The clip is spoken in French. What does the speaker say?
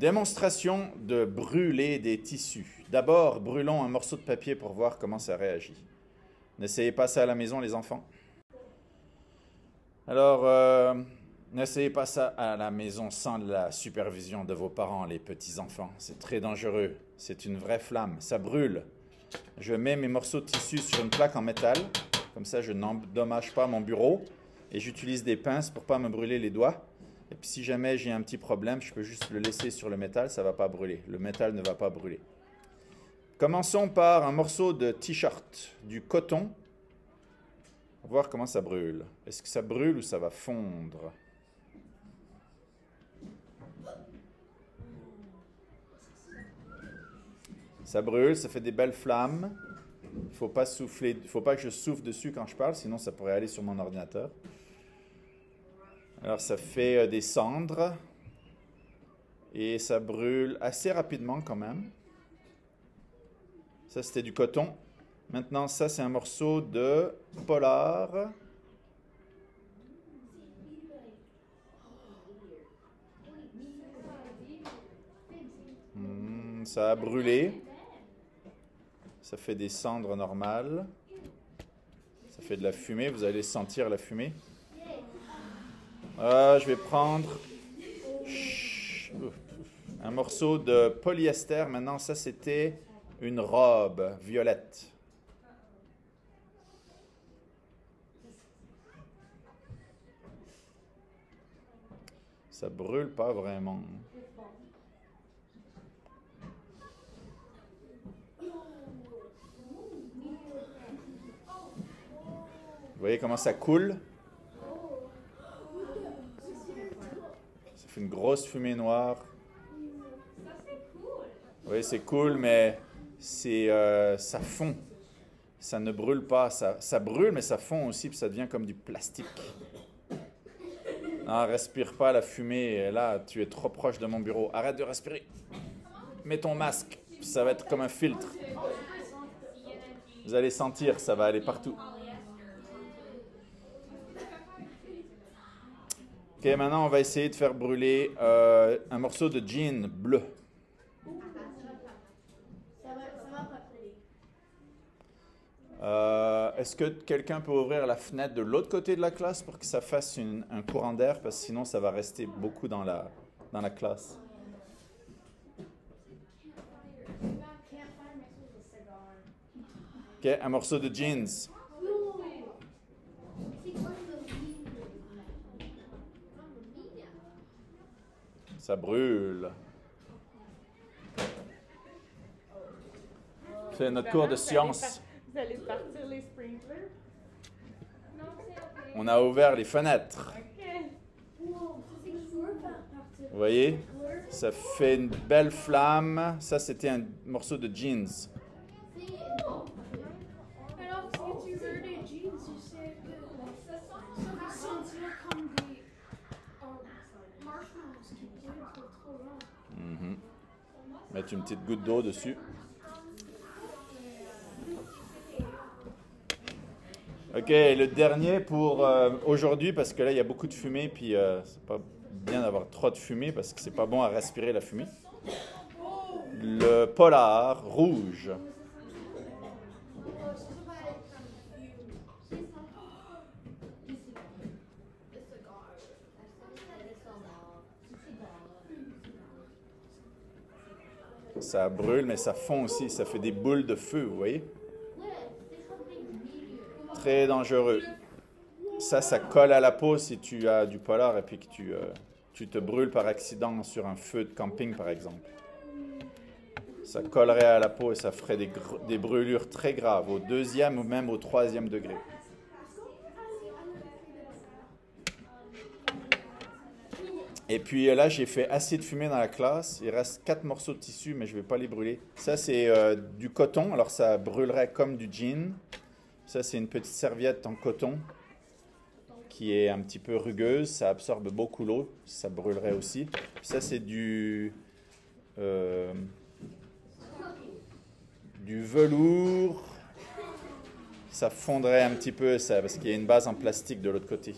Démonstration de brûler des tissus. D'abord, brûlons un morceau de papier pour voir comment ça réagit. N'essayez pas ça à la maison, les enfants. Alors, n'essayez pas ça à la maison sans la supervision de vos parents, les petits-enfants. C'est très dangereux. C'est une vraie flamme. Ça brûle. Je mets mes morceaux de tissu sur une plaque en métal. Comme ça, je n'endommage pas mon bureau. Et j'utilise des pinces pour ne pas me brûler les doigts. Et puis si jamais j'ai un petit problème, je peux juste le laisser sur le métal, ça ne va pas brûler. Le métal ne va pas brûler. Commençons par un morceau de t-shirt, du coton. On va voir comment ça brûle. Est-ce que ça brûle ou ça va fondre? Ça brûle, ça fait des belles flammes. Il ne faut pas souffler, il ne faut pas que je souffle dessus quand je parle, sinon ça pourrait aller sur mon ordinateur. Alors ça fait des cendres et ça brûle assez rapidement quand même. Ça c'était du coton. Maintenant ça c'est un morceau de polar. Ça a brûlé. Ça fait des cendres normales. Ça fait de la fumée, vous allez sentir la fumée. Je vais prendre un morceau de polyester. Maintenant, ça, c'était une robe violette. Ça brûle pas vraiment. Vous voyez comment ça coule? Une grosse fumée noire. Oui, c'est cool, mais ça fond. Ça ne brûle pas. Ça brûle, mais ça fond aussi, puis ça devient comme du plastique. Non, respire pas la fumée. Là, tu es trop proche de mon bureau. Arrête de respirer. Mets ton masque. Ça va être comme un filtre. Vous allez sentir, ça va aller partout. Ok, maintenant on va essayer de faire brûler un morceau de jean bleu. Est-ce que quelqu'un peut ouvrir la fenêtre de l'autre côté de la classe pour que ça fasse un courant d'air, parce que sinon ça va rester beaucoup dans la classe. Ok, un morceau de jeans. Ça brûle. C'est notre cours de sciences. Vous allez partir les sprinklers? On a ouvert les fenêtres. OK. Vous voyez? Ça fait une belle flamme. Ça, c'était un morceau de jeans. Alors, si tu veux des jeans, tu sais que ça va sentir comme des marshmallows qui brûlent trop long. Mettre une petite goutte d'eau dessus. Ok, le dernier pour aujourd'hui, parce que là, il y a beaucoup de fumée, puis c'est pas bien d'avoir trop de fumée, parce que c'est pas bon à respirer la fumée. Le polar rouge. Ça brûle, mais ça fond aussi. Ça fait des boules de feu, vous voyez? Très dangereux. Ça colle à la peau si tu as du polar et puis que tu te brûles par accident sur un feu de camping, par exemple. Ça collerait à la peau et ça ferait des brûlures très graves, au 2e ou même au 3e degré. Et puis là, j'ai fait assez de fumée dans la classe. Il reste 4 morceaux de tissu, mais je ne vais pas les brûler. Ça, c'est du coton. Alors, ça brûlerait comme du jean. Ça, c'est une petite serviette en coton qui est un petit peu rugueuse. Ça absorbe beaucoup l'eau. Ça brûlerait aussi. Ça, c'est du velours. Ça fondrait un petit peu, ça, parce qu'il y a une base en plastique de l'autre côté.